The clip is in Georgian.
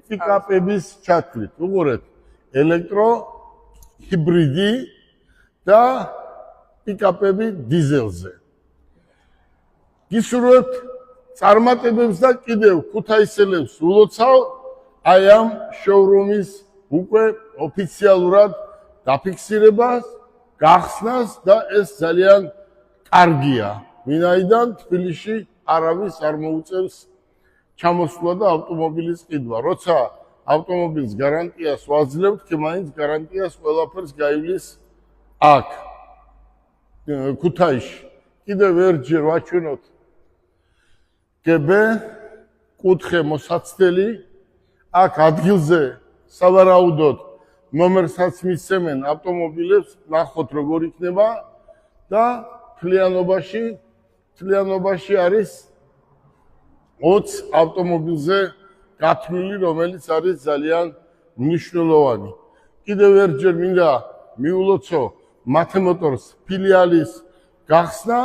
პიკაპების ჩათვლით. უყურეთ, ელექტროჰიბრიდი და პიკაპები დიზელზე. გისურვებთ წარმატებებს და კიდევ ქუთაისელებს ულოცავ აი ამ შოურუმის უკვე ოფიციალურად დაფიქსირებას, გახსნას და ეს ძალიან კარგია. ვინაიდან თბილისში არავის არ მოუწევს ჩამოსვლა და ავტომობილის ყიდვა. როცა ავტომობილის გარანტიას ვაძლევთ, კი მაინც გარანტიას ყველაფერს გაივლის აქ ქუთაისში. კიდევ ერთჯერ ვაჩვენოთ GB კუთხე მოსაცდელი აქ ადგილზე სავარაუდოდ ნომერსაც მისცემენ ავტომობილებს, ნახოთ როგორ იქნება და თლიანობაში არის 20 ავტომობილზე გათვლილი, რომელიც არის ძალიან მნიშვნელოვანი. კიდევ ერთჯერ მინდა მიულოცო მათემოტორს ფილიალის გახსნა